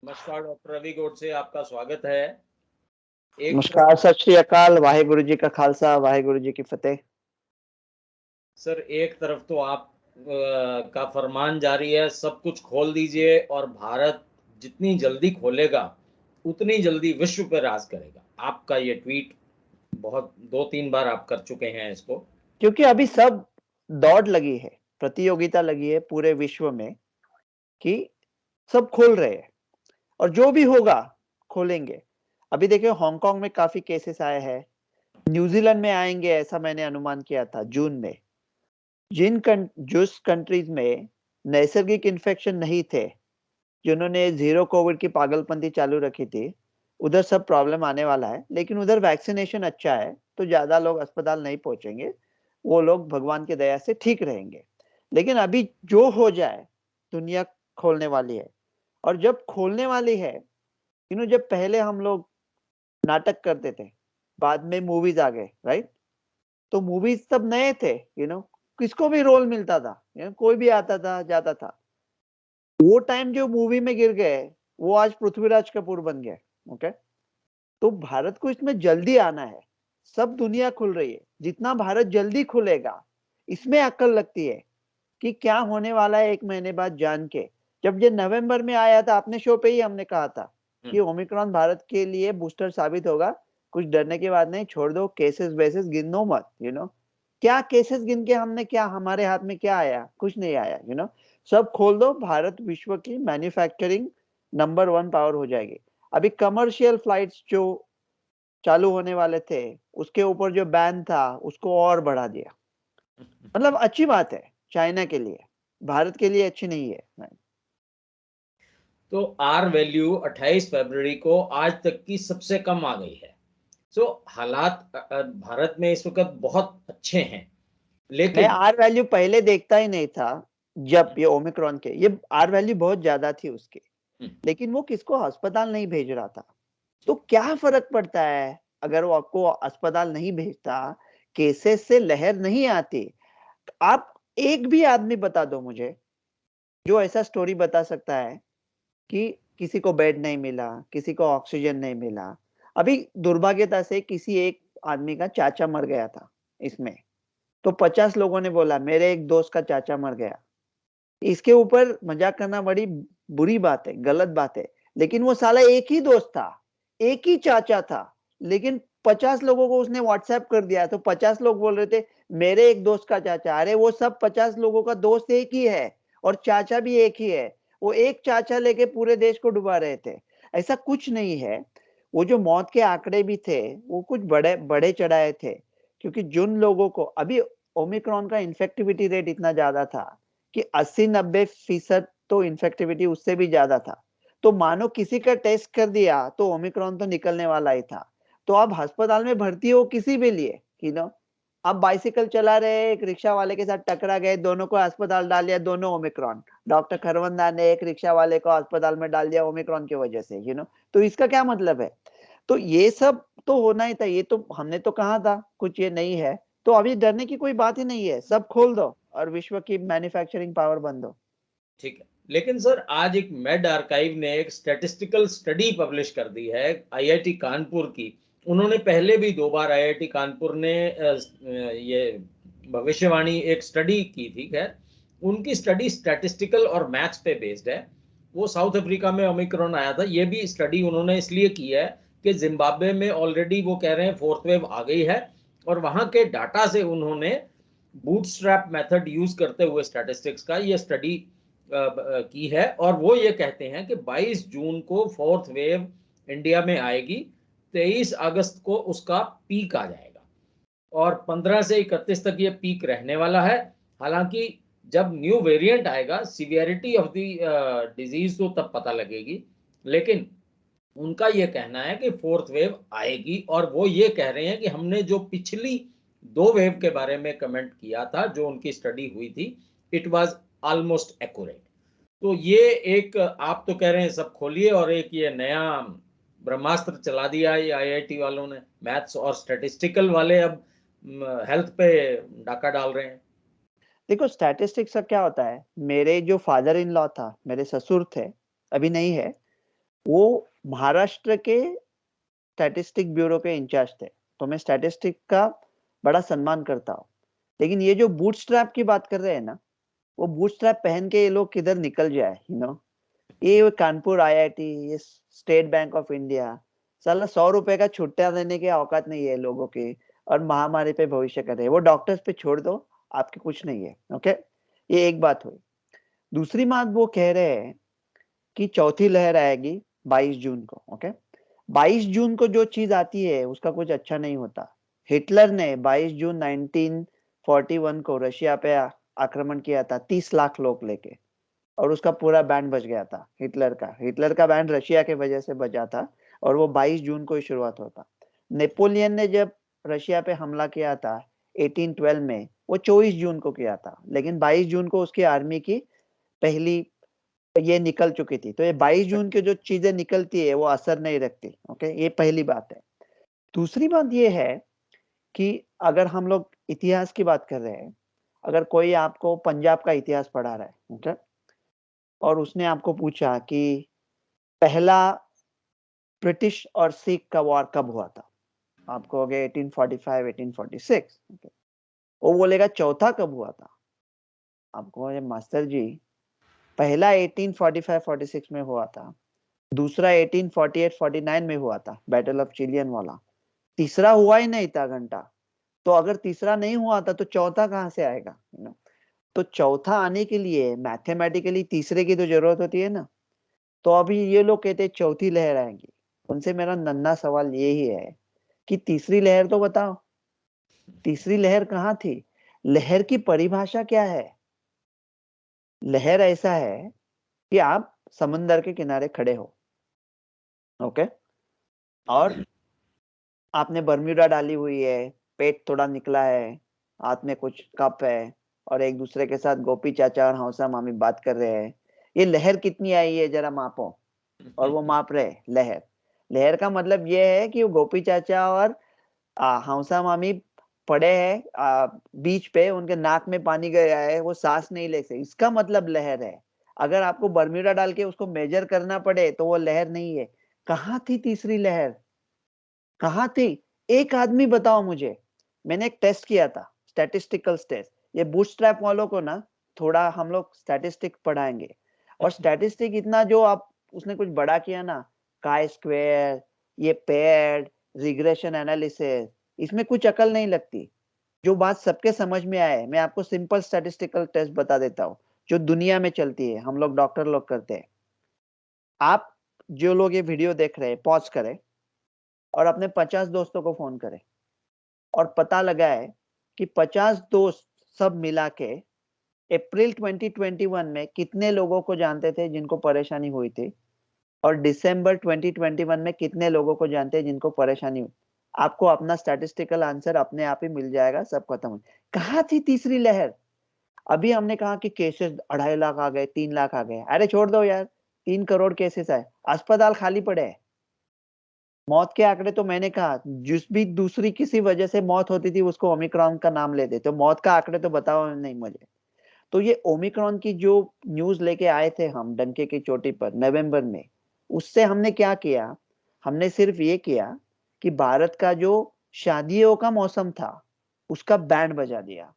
नमस्कार डॉक्टर रवि गोडसे, आपका स्वागत है। एक तरफ नमस्कार, सत श्री अकाल, वाहेगुरु जी का खालसा, वाहेगुरु जी की फतेह। सर, एक तरफ तो आप का फरमान जारी है, सब कुछ खोल दीजिए और भारत जितनी जल्दी खोलेगा उतनी जल्दी विश्व पे राज करेगा। आपका ये ट्वीट बहुत 2-3 बार आप कर चुके हैं इसको। क्योंकि अभी सब दौड़ लगी है, प्रतियोगिता लगी है पूरे विश्व में कि सब खोल रहे हैं और जो भी होगा खोलेंगे। अभी देखिए हांगकांग में काफी केसेस आए हैं, न्यूजीलैंड में आएंगे ऐसा मैंने अनुमान किया था जून में। जिस कंट्रीज में नैसर्गिक इन्फेक्शन नहीं थे, जिन्होंने जीरो कोविड की पागलपंती चालू रखी थी, उधर सब प्रॉब्लम आने वाला है। लेकिन उधर वैक्सीनेशन अच्छा है तो ज्यादा लोग अस्पताल नहीं पहुंचेंगे, वो लोग भगवान की दया से ठीक रहेंगे। लेकिन अभी जो हो जाए, दुनिया खोलने वाली है। और जब खोलने वाली है, जब पहले हम लोग नाटक करते थे, बाद में मूवीज आ गए, राइट? तो मूवीज सब नए थे, किसको भी रोल मिलता था, कोई भी आता था जाता था। वो टाइम जो मूवी में गिर गए, वो आज पृथ्वीराज कपूर बन गए। ओके, तो भारत को इसमें जल्दी आना है। सब दुनिया खुल रही है, जितना भारत जल्दी खुलेगा, इसमें अक्ल लगती है कि क्या होने वाला है 1 महीने बाद जान के। जब ये नवंबर में आया था, अपने शो पे ही हमने कहा था कि ओमिक्रॉन भारत के लिए बूस्टर साबित होगा। कुछ डरने की बात नहीं, छोड़ दो, केसेस वेसेस गिनो मत। क्या केसेस गिन के हमने, क्या हमारे हाथ में क्या आया? कुछ नहीं आया। सब खोल दो, भारत विश्व की मैन्युफैक्चरिंग नंबर 1 पावर हो जाएगी। अभी कमर्शियल फ्लाइट्स जो चालू होने वाले थे, उसके ऊपर जो बैन था उसको और बढ़ा दिया। मतलब अच्छी बात है चाइना के लिए, भारत के लिए अच्छी नहीं है। तो आर वैल्यू 28 फरवरी को आज तक की सबसे कम आ गई है। सो हालात भारत में इस वक्त बहुत अच्छे हैं, मैं लेकिन आर वैल्यू पहले देखता ही नहीं था। जब ये ओमिक्रॉन के, ये आर वैल्यू बहुत ज्यादा थी उसकी, लेकिन वो किसको अस्पताल नहीं भेज रहा था। तो क्या फर्क पड़ता है अगर वो आपको अस्पताल नहीं भेजता, केसेस से लहर नहीं आती। आप एक भी आदमी बता दो मुझे जो ऐसा स्टोरी बता सकता है कि किसी को बेड नहीं मिला, किसी को ऑक्सीजन नहीं मिला। अभी दुर्भाग्यता से किसी एक आदमी का चाचा मर गया था इसमें, तो 50 लोगों ने बोला मेरे एक दोस्त का चाचा मर गया। इसके ऊपर मजाक करना बड़ी बुरी बात है, गलत बात है। लेकिन वो साला एक ही दोस्त था, एक ही चाचा था, लेकिन 50 लोगों को उसने व्हाट्सएप कर दिया। तो 50 लोग बोल रहे थे मेरे एक दोस्त का चाचा। अरे वो सब 50 लोगों का दोस्त एक ही है और चाचा भी एक ही है। वो एक चाचा लेके पूरे देश को डुबा रहे थे। ऐसा कुछ नहीं है। वो जो मौत के आंकड़े भी थे, वो कुछ बड़े बड़े चढ़ाए थे, क्योंकि जिन लोगों को अभी ओमिक्रॉन का इन्फेक्टिविटी रेट इतना ज्यादा था कि 80-90% तो इन्फेक्टिविटी उससे भी ज्यादा था। तो मानो किसी का टेस्ट कर दिया तो ओमिक्रॉन तो निकलने वाला ही था। तो आप अस्पताल में भर्ती हो किसी भी लिए, आप बाइसिकल चला रहे, एक रिक्शा वाले के साथ टकरा गए, दोनों को अस्पताल डाल दिया, दोनों ओमिक्रॉन। डॉक्टर खरवंदा ने एक रिक्शा वाले को अस्पताल में डाल दिया ओमिक्रॉन की वजह से। तो इसका क्या मतलब है? तो ये सब तो होना ही था। ये तो हमने तो कहा था कुछ ये नहीं है। तो अभी डरने की कोई बात ही नहीं है, सब खोल दो और विश्व की मैन्युफैक्चरिंग पावर बन दो। ठीक है। लेकिन सर, आज एक मेड आर्काइव ने एक स्टैटिस्टिकल स्टडी पब्लिश कर दी है, आईआईटी कानपुर की। उन्होंने पहले भी 2 बार आईआईटी कानपुर ने ये भविष्यवाणी एक स्टडी की थी। खैर, उनकी स्टडी स्टैटिस्टिकल और मैथ्स पे बेस्ड है। वो साउथ अफ्रीका में ओमिक्रॉन आया था। ये भी स्टडी उन्होंने इसलिए की है कि जिम्बाब्वे में ऑलरेडी वो कह रहे हैं फोर्थ वेव आ गई है, और वहां के डाटा से उन्होंने बूटस्ट्रैप मेथड यूज करते हुए स्टैटिस्टिक्स का ये स्टडी की है। और वो ये कहते हैं कि 22 जून को फोर्थ वेव इंडिया में आएगी, 23 अगस्त को उसका पीक आ जाएगा और 15 से 31 तक ये पीक रहने वाला है। हालांकि जब न्यू वेरिएंट आएगा, सीवियरिटी ऑफ द डिजीज तो तब पता लगेगी। लेकिन उनका ये कहना है कि फोर्थ वेव आएगी, और वो ये कह रहे हैं कि हमने जो पिछली 2 वेव के बारे में कमेंट किया था, जो उनकी स्टडी हुई थी, इट वाज ऑलमोस्ट एक्यूरेट। तो ये एक, आप तो कह रहे हैं सब खोलिए, और एक ये नया ब्रह्मास्त्र चला दिया ये आईआईटी वालों ने, मैथ्स और स्टैटिस्टिकल वाले अब हेल्थ पे डाका डाल रहे हैं। देखो स्टैटिस्टिक्स का क्या होता है, मेरे जो फादर इन लॉ था, मेरे ससुर थे, अभी नहीं है, वो महाराष्ट्र के स्टैटिस्टिक ब्यूरो के इंचार्ज थे। तो मैं स्टैटिस्टिक का बड़ा सम्मान करता हूँ। लेकिन ये जो बूटस्ट्रैप की बात कर रहे हैं ना, वो बूटस्ट्रैप पहन के ये लोग किधर निकल जाए, ये कानपुर आईआईटी, ये स्टेट बैंक ऑफ इंडिया, साला 100 रुपए का छुट्टा देने की औकात नहीं है लोगों की, और महामारी पे भविष्य कर रहे हैं। वो डॉक्टर्स पे छोड़ दो, आपके कुछ नहीं है। ओके, ये एक बात हुई। दूसरी बात, वो कह रहे हैं कि चौथी लहर आएगी 22 जून को। ओके, 22 जून को जो चीज आती है उसका कुछ अच्छा नहीं होता। हिटलर ने 22 जून 1941 को रशिया पे आक्रमण किया था 30 लाख लोग लेके, और उसका पूरा बैंड बज गया था। हिटलर का बैंड रशिया के वजह से बजा था, और वो 22 जून को ही शुरुआत होता। नेपोलियन ने जब रशिया पे हमला किया था 1812 में, वो 24 जून को किया था, लेकिन 22 जून को उसकी आर्मी की पहली ये निकल चुकी थी। तो ये 22 जून की जो चीजें निकलती है वो असर नहीं रखती। ओके, ये पहली बात है। दूसरी बात ये है कि अगर हम लोग इतिहास की बात कर रहे हैं, अगर कोई आपको पंजाब का इतिहास पढ़ा रहा है, ओके, और उसने आपको पूछा कि पहला ब्रिटिश और सिख का वॉर कब हुआ था, आप कहोगे 1845, 1846। ओके, वो बोलेगा चौथा कब हुआ था, आप कहोगे मास्टर जी पहला 1845-46 में हुआ था, दूसरा 1848-49 में हुआ था, बैटल ऑफ चिलियन वाला, तीसरा हुआ ही नहीं था घंटा। तो अगर तीसरा नहीं हुआ था तो चौथा कहाँ से आएगा? तो चौथा आने के लिए मैथमेटिकली तीसरे की तो जरूरत होती है ना। तो अभी ये लोग कहते हैं चौथी लहर आएगी। उनसे मेरा नन्हा सवाल यही है कि तीसरी लहर तो बताओ, तीसरी लहर कहाँ थी? लहर की परिभाषा क्या है? लहर ऐसा है कि आप समंदर के किनारे खड़े हो, ओके, और आपने बर्म्यूडा डाली हुई है, पेट थोड़ा निकला है, हाथ में कुछ कप है, और एक दूसरे के साथ गोपी चाचा और हौसा मामी बात कर रहे हैं। ये लहर कितनी आई है जरा मापो। और वो माप रहे लहर। लहर का मतलब ये है कि वो गोपी चाचा और हौसा मामी पड़े हैं बीच पे, उनके नाक में पानी गया है, वो सांस नहीं ले सकते, इसका मतलब लहर है। अगर आपको बर्म्यूडा डाल के उसको मेजर करना पड़े तो वो लहर नहीं है। कहाँ थी तीसरी लहर? कहाँ थी? एक आदमी बताओ मुझे। मैंने एक टेस्ट किया था, स्टैटिस्टिकल टेस्ट। ये बूटस्ट्रैप वालों को ना थोड़ा हम लोग स्टैटिस्टिक पढ़ाएंगे। और स्टैटिस्टिक इतना जो आप उसने कुछ बड़ा किया ना, काय स्क्वायर, ये पेड, रिग्रेशन एनालिसिस, इसमें कुछ अकल नहीं लगती। जो बात सबके समझ में आए, मैं आपको सिंपल स्टैटिस्टिकल टेस्ट बता देता हूँ जो दुनिया में चलती है, हम लोग डॉक्टर लोग करते हैं। आप जो लोग ये वीडियो देख रहे हैं, पॉज करें और अपने 50 दोस्तों को फोन करें और पता लगाए कि 50 दोस्त सब मिला के अप्रैल 2021 में कितने लोगों को जानते थे जिनको परेशानी हुई थी, और दिसंबर 2021 में कितने लोगों को जानते हैं जिनको परेशानी हुई। आपको अपना स्टैटिस्टिकल आंसर अपने आप ही मिल जाएगा, सब खत्म हो। कहाँ थी तीसरी लहर? अभी हमने कहा कि केसेस 2.5 लाख आ गए, 3 लाख आ गए। अरे छोड़ दो यार, 3 करोड़ केसेस आए, अस्पताल खाली पड़े हैं। मौत के आंकड़े तो मैंने कहा जिस भी दूसरी किसी वजह से मौत होती थी उसको ओमिक्रॉन का नाम लेते, तो मौत का आंकड़े तो बताओ नहीं मुझे। तो ये ओमिक्रॉन की जो न्यूज लेके आए थे हम डंके की चोटी पर नवंबर में, उससे हमने क्या किया? हमने सिर्फ ये किया कि भारत का जो शादियों का मौसम था उसका बैंड बजा दिया।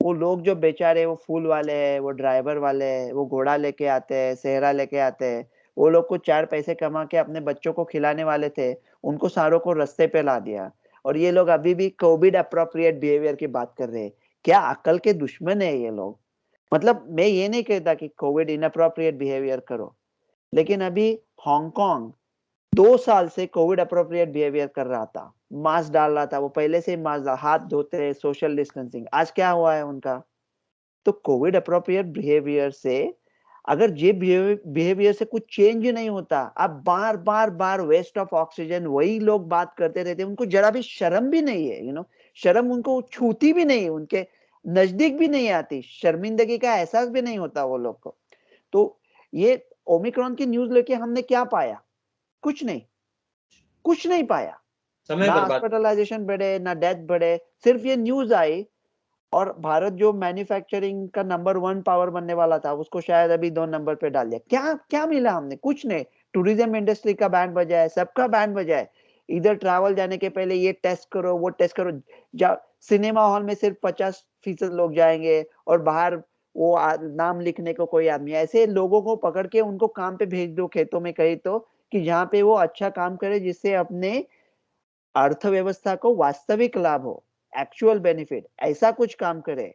वो लोग जो बेचारे वो फूल वाले हैं, वो ड्राइवर वाले हैं, वो घोड़ा लेके आते हैं, सेहरा लेके आते हैं, वो लोग को 4 पैसे कमा के अपने बच्चों को खिलाने वाले थे, उनको सारों को रास्ते पे ला दिया। और ये लोग अभी भी कोविड अप्रोप्रिएट बिहेवियर की बात कर रहे हैं। क्या अकल के दुश्मन है ये लोग? मतलब मैं ये नहीं कहता कि कोविड इनअप्रोप्रिएट बिहेवियर करो, लेकिन अभी हांगकांग 2 साल से कोविड अप्रोप्रिएट बिहेवियर कर रहा था, मास्क डाल रहा था, वो पहले से ही मास्क, हाथ धोते, सोशल डिस्टेंसिंग। आज क्या हुआ है उनका? तो कोविड अप्रोप्रिएट बिहेवियर से, अगर ये बिहेवियर से कुछ चेंज नहीं होता, अब बार बार बार वेस्ट ऑफ ऑक्सीजन वही लोग बात करते रहते, उनको जरा भी शर्म भी नहीं है, शर्म उनको छूती भी नहीं है, उनके नजदीक भी नहीं आती, शर्मिंदगी का एहसास भी नहीं होता वो लोग को। तो ये ओमिक्रॉन की न्यूज लेके हमने क्या पाया? कुछ नहीं, कुछ नहीं पाया। समय ना बर्बाद। हॉस्पिटलाइजेशन बढ़े, ना डेथ बढ़े, सिर्फ ये न्यूज आई। और भारत जो मैन्युफैक्चरिंग का नंबर 1 पावर बनने वाला था, उसको शायद अभी 2 नंबर पे डाल दिया। क्या क्या मिला हमने? कुछ नहीं। टूरिज्म इंडस्ट्री का बैंड बजा है, सबका बैंड बजा है। इधर ट्रैवल जाने के पहले ये टेस्ट करो, वो टेस्ट करो। सिनेमा हॉल में सिर्फ 50% लोग जाएंगे और बाहर वो नाम लिखने को कोई आदमी। ऐसे लोगों को पकड़ के उनको काम पे भेज दो खेतों में कहीं तो, कि जहाँ पे वो अच्छा काम करे, जिससे अपने अर्थव्यवस्था को वास्तविक लाभ हो, एक्चुअल बेनिफिट, ऐसा कुछ काम करे।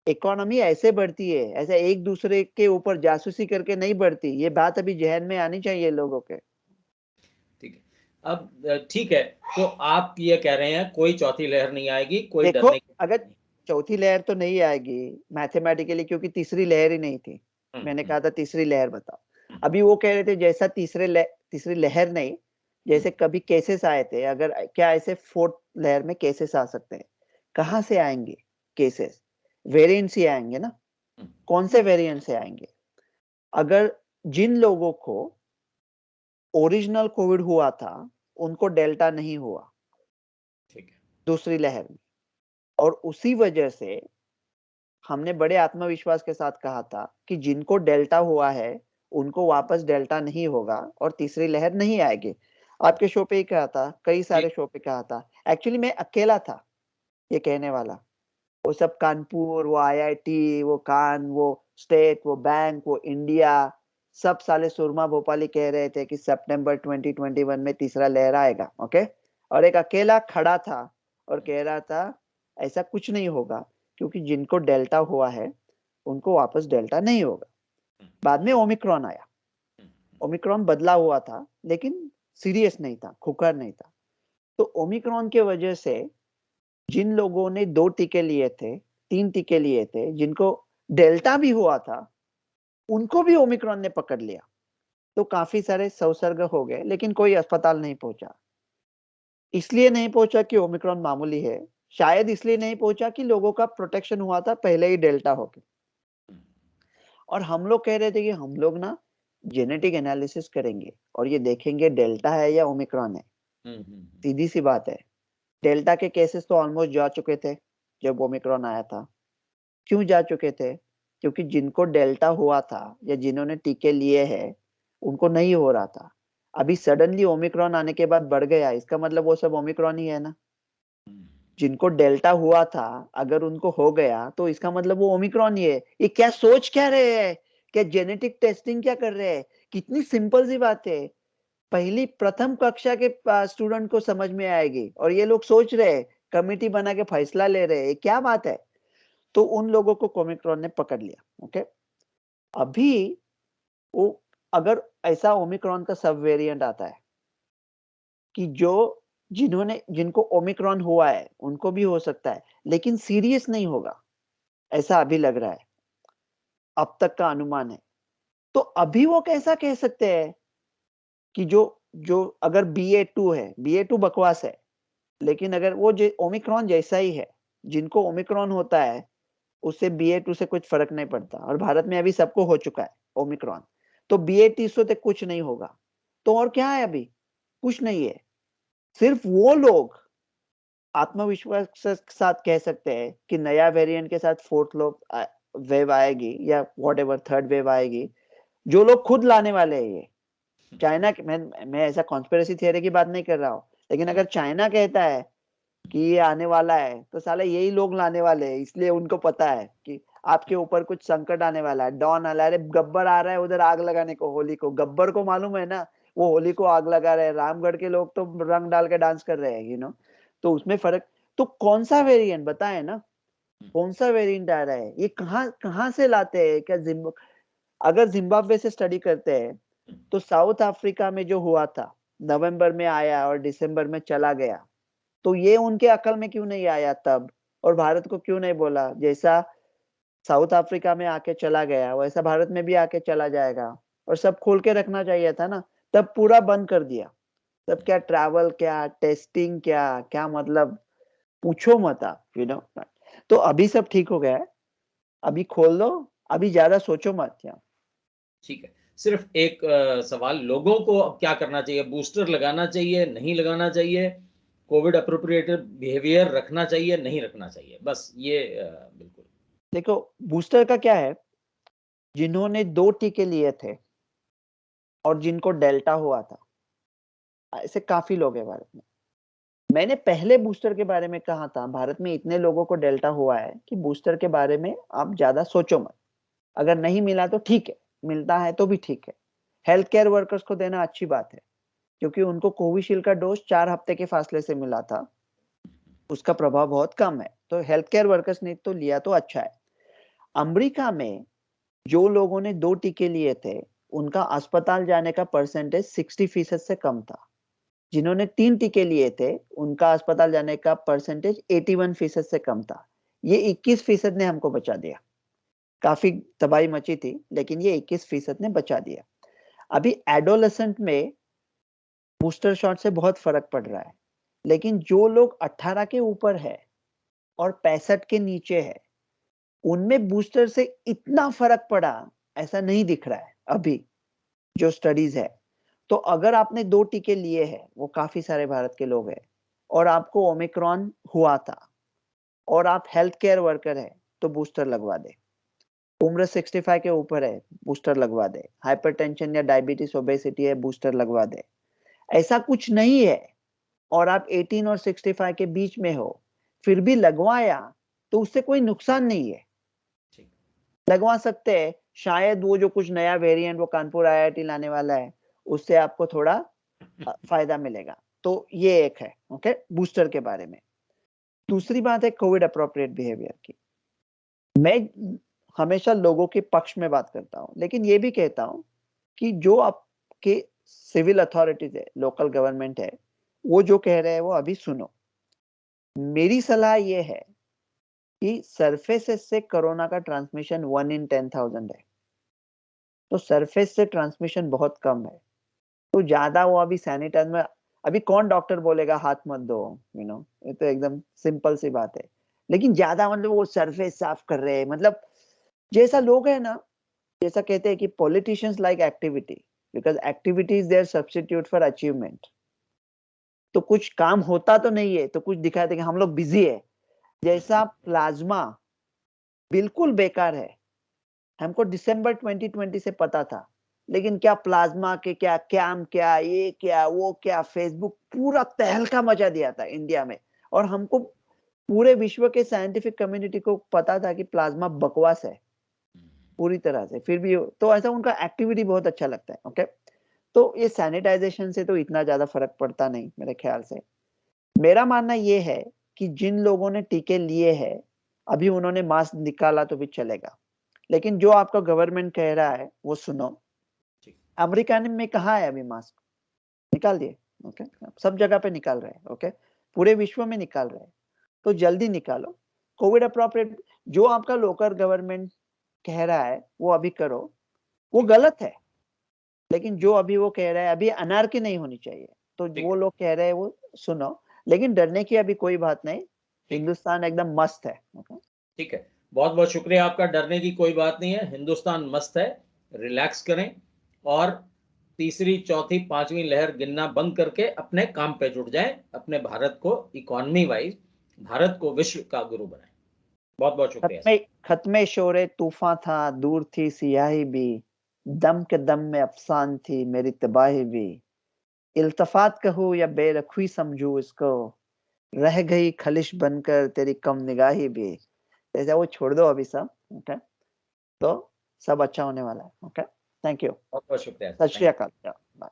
इकोनॉमी ऐसे बढ़ती है, ऐसे एक दूसरे के ऊपर जासूसी करके नहीं बढ़ती। ये बात अभी जहन में आनी चाहिए लोगों के। ठीक है। अब ठीक है, तो आप ये कह रहे हैं कोई चौथी लहर नहीं आएगी, कोई देखो, डरने की अगर नहीं। चौथी लहर तो नहीं आएगी मैथमेटिकली, क्योंकि तीसरी लहर ही नहीं थी। मैंने कहा था तीसरी लहर बताओ। अभी वो कह रहे थे जैसा तीसरी लहर नहीं, जैसे कभी केसेस आए थे, अगर क्या ऐसे फोर्थ लहर में केसेस आ सकते हैं? कहाँ से आएंगे केसेस? वेरिएंट से आएंगे ना। कौन से वेरिएंट से आएंगे? अगर जिन लोगों को ओरिजिनल कोविड हुआ था उनको डेल्टा नहीं हुआ ठीक है। दूसरी लहर में, और उसी वजह से हमने बड़े आत्मविश्वास के साथ कहा था कि जिनको डेल्टा हुआ है उनको वापस डेल्टा नहीं होगा और तीसरी लहर नहीं आएगी। आपके शो पे ही कहा था, कई सारे शो पे कहा था। एक्चुअली मैं अकेला था ये कहने वाला। वो सब कानपुर, वो आईआईटी, वो कान, वो स्टेट, वो बैंक, वो इंडिया, सब साले सुरमा भोपाली कह रहे थे कि सितंबर 2021 में तीसरा लहर आएगा। ओके, और एक अकेला खड़ा था और कह रहा था ऐसा कुछ नहीं होगा, क्योंकि जिनको डेल्टा हुआ है उनको वापस डेल्टा नहीं होगा। बाद में ओमिक्रॉन आया। ओमिक्रॉन बदला हुआ था लेकिन सीरियस नहीं था, खुकर नहीं था। तो ओमिक्रॉन के वजह से जिन लोगों ने 2 टीके लिए थे, 3 टीके लिए थे, जिनको डेल्टा भी हुआ था, उनको भी ओमिक्रॉन ने पकड़ लिया। तो काफी सारे संसर्ग हो गए, लेकिन कोई अस्पताल नहीं पहुंचा। इसलिए नहीं पहुंचा कि ओमिक्रॉन मामूली है, शायद इसलिए नहीं पहुंचा कि लोगों का प्रोटेक्शन हुआ था पहले ही डेल्टा होके। और हम लोग कह रहे थे कि हम लोग ना जेनेटिक एनालिसिस करेंगे और ये देखेंगे डेल्टा है या ओमिक्रॉन है। सीधी सी बात है, डेल्टा के केसेस तो ऑलमोस्ट जा चुके थे जब ओमिक्रॉन आया था। क्यों जा चुके थे? क्योंकि जिनको डेल्टा हुआ था या जिन्होंने टीके लिए हैं उनको नहीं हो रहा था। अभी सडनली ओमिक्रॉन आने के बाद बढ़ गया, इसका मतलब वो सब ओमिक्रॉन ही है ना। जिनको डेल्टा हुआ था अगर उनको हो गया तो इसका मतलब वो ओमिक्रॉन ही है। ये क्या सोच क्या रहे हैं? क्या जेनेटिक टेस्टिंग क्या कर रहे हैं? कितनी सिंपल सी बात है, पहली प्रथम कक्षा के स्टूडेंट को समझ में आएगी, और ये लोग सोच रहे हैं, कमेटी बना के फैसला ले रहे हैं, क्या बात है? तो उन लोगों को ओमिक्रॉन ने पकड़ लिया। ओके, अभी वो अगर ऐसा ओमिक्रॉन का सब वेरिएंट आता है कि जिनको ओमिक्रॉन हुआ है उनको भी हो सकता है, लेकिन सीरियस नहीं होगा, ऐसा अभी लग रहा है, अब तक का अनुमान है। तो अभी वो कैसा कह सकते हैं कि जो जो अगर BA.2 है, BA.2 बकवास है, लेकिन अगर वो ओमिक्रॉन जैसा ही है, जिनको ओमिक्रॉन होता है उससे BA.2 से कुछ फर्क नहीं पड़ता, और भारत में अभी सबको हो चुका है ओमिक्रॉन, तो BA.2 तक कुछ नहीं होगा। तो और क्या है? अभी कुछ नहीं है। सिर्फ वो लोग आत्मविश्वास के साथ कह सकते हैं कि नया वेरिएंट के साथ फोर्थ वेव आएगी या व्हाटएवर थर्ड वेव आएगी, जो लोग खुद लाने वाले हैं। ये चाइना, मैं ऐसा कॉन्स्पिरेसी थियरी की बात नहीं कर रहा हूँ, लेकिन अगर चाइना कहता है कि ये आने वाला है तो साला यही लोग लाने वाले हैं, इसलिए उनको पता है कि आपके ऊपर कुछ संकट आने वाला है, डॉन आ रहा है। अरे गब्बर आ रहा है उधर आग लगाने को, होली को। गब्बर को मालूम है ना, वो होली को आग लगा रहे हैं। रामगढ़ के लोग तो रंग डाल के डांस कर रहे हैं, तो उसमें फर्क। तो कौन सा वेरिएंट बताए ना, कौन सा वेरिएंट आ रहा है? ये कहाँ कहाँ से लाते हैं? क्या अगर जिम्बाब्वे से स्टडी करते हैं तो साउथ अफ्रीका में जो हुआ था, नवंबर में आया और दिसंबर में चला गया, तो ये उनके अकल में क्यों नहीं आया तब? और भारत को क्यों नहीं बोला जैसा साउथ अफ्रीका में आके चला गया वैसा भारत में भी आके चला जाएगा? और सब खोल के रखना चाहिए था ना, तब पूरा बंद कर दिया। तब क्या ट्रैवल, क्या टेस्टिंग, क्या क्या मतलब, पूछो मत आप, तो अभी सब ठीक हो गया है, अभी खोल दो, अभी ज्यादा सोचो मत यार। ठीक है, सिर्फ एक सवाल, लोगों को अब क्या करना चाहिए? बूस्टर लगाना चाहिए, नहीं लगाना चाहिए? कोविड अप्रोप्रिएटेड बिहेवियर रखना चाहिए, नहीं रखना चाहिए? बस ये बिल्कुल। देखो, बूस्टर का क्या है, जिन्होंने 2 टीके लिए थे और जिनको डेल्टा हुआ था, ऐसे काफी लोग हैं भारत में। मैंने पहले बूस्टर के बारे में कहा था, भारत में इतने लोगों को डेल्टा हुआ है कि बूस्टर के बारे में आप ज्यादा सोचो मत। अगर नहीं मिला तो ठीक है, मिलता है तो भी ठीक है। हेल्थ केयर वर्कर्स को देना अच्छी बात है, क्योंकि उनको कोविशील्ड का डोज 4 हफ्ते के फासले से मिला था, उसका प्रभाव बहुत कम है। तो हेल्थ केयर वर्कर्स ने तो लिया तो अच्छा है। अमेरिका में जो लोगों ने 2 टीके लिए थे, उनका अस्पताल जाने का परसेंटेज 60% से कम था। जिन्होंने 3 टीके लिए थे, उनका अस्पताल जाने का परसेंटेज 81% से कम था। ये 21% ने हमको बचा दिया। काफी तबाही मची थी, लेकिन ये 21% ने बचा दिया। अभी एडोलेसेंट में बूस्टर शॉट से बहुत फर्क पड़ रहा है, लेकिन जो लोग 18 के ऊपर है और 65 के नीचे है, उनमें बूस्टर से इतना फर्क पड़ा ऐसा नहीं दिख रहा है अभी जो स्टडीज है। तो अगर आपने 2 टीके लिए हैं, वो काफी सारे भारत के लोग हैं, और आपको ओमिक्रॉन हुआ था और आप हेल्थ केयर वर्कर है, तो बूस्टर लगवा दे। उम्र 65 के ऊपर है, बूस्टर लगवा दे। हाइपरटेंशन या डायबिटीज ओबेसिटी है, बूस्टर लगवा दे। ऐसा कुछ नहीं है और आप 18 और 65 के बीच में हो, फिर भी लगवाया तो उससे कोई नुकसान नहीं है, लगवा सकते हैं। शायद वो जो कुछ नया वेरिएंट वो कानपुर आईआईटी लाने वाला है, उससे आपको थोड़ा फायदा मिलेगा। तो ये एक है ओके बूस्टर के बारे में। दूसरी बात है कोविड अप्रोप्रिएट बिहेवियर की। मैं हमेशा लोगों के पक्ष में बात करता हूं, लेकिन ये भी कहता हूं कि जो आपके सिविल अथॉरिटीज है, लोकल गवर्नमेंट है, वो जो कह रहे हैं वो अभी सुनो। मेरी सलाह ये है कि सरफेसेस से कोरोना का ट्रांसमिशन 1 in 10,000 है, तो सरफेस से ट्रांसमिशन बहुत कम है। तो ज्यादा वो अभी सैनिटाइज में, अभी कौन डॉक्टर बोलेगा हाथ मत धो, ये तो एकदम सिंपल सी बात है। लेकिन ज्यादा मतलब वो सरफेस साफ कर रहे हैं, मतलब जैसा लोग है ना, जैसा कहते हैं कि politicians like activity, because activity is their substitute for achievement. तो कुछ काम होता तो नहीं है, तो कुछ दिखाते कि हम लोग बिजी है। जैसा प्लाज्मा बिल्कुल बेकार है, हमको दिसंबर 2020 से पता था, लेकिन क्या प्लाज्मा के क्या कैम, क्या ये क्या वो क्या, फेसबुक पूरा तहलका मचा दिया था इंडिया में। और हमको पूरे विश्व के साइंटिफिक कम्युनिटी को पता था कि प्लाज्मा बकवास है पूरी तरह से, फिर भी तो ऐसा उनका एक्टिविटी बहुत अच्छा लगता है ओके। तो ये सैनिटाइजेशन से तो इतना ज्यादा फर्क पड़ता नहीं मेरे ख्याल से। मेरा मानना ये है कि जिन लोगों ने टीके लिए हैं, अभी उन्होंने मास्क निकाला तो भी चलेगा, लेकिन जो आपका गवर्नमेंट कह रहा है वो सुनो। अमेरिका ने में कहा है अभी मास्क निकाल दिए ओके, सब जगह पे निकाल रहे हैं ओके, पूरे विश्व में निकाल रहे हैं, तो जल्दी निकालो। कोविड अप्रोप्रिएट जो आपका लोकल गवर्नमेंट कह रहा है वो अभी करो, वो गलत है, लेकिन जो अभी वो कह रहा है, अभी अनार्की नहीं होनी चाहिए, तो वो लोग कह रहे हैं वो सुनो, लेकिन डरने की अभी कोई बात नहीं, हिंदुस्तान एकदम मस्त है। ठीक है, बहुत बहुत शुक्रिया आपका। डरने की कोई बात नहीं है, हिंदुस्तान मस्त है, रिलैक्स करें और तीसरी चौथी पांचवी लहर गिनना बंद करके अपने काम पे जुट जाएं, अपने भारत को इकोनॉमी वाइज भारत को विश्व का गुरु बनाएं। बहुत बहुत शुक्रिया। खत्मे शोरे तूफान था, दूर थी सियाही भी, दम के दम में अफसान थी मेरी तबाही भी। इल्तफात कहूँ या बेरखुई समझू इसको, रह गई खलिश बनकर तेरी कम निगाही भी। जैसे वो छोड़ दो अभी सब ओके, तो सब अच्छा होने वाला है ओके। थैंक यू, बहुत बहुत शुक्रिया। सत श्री अकाल। बाय।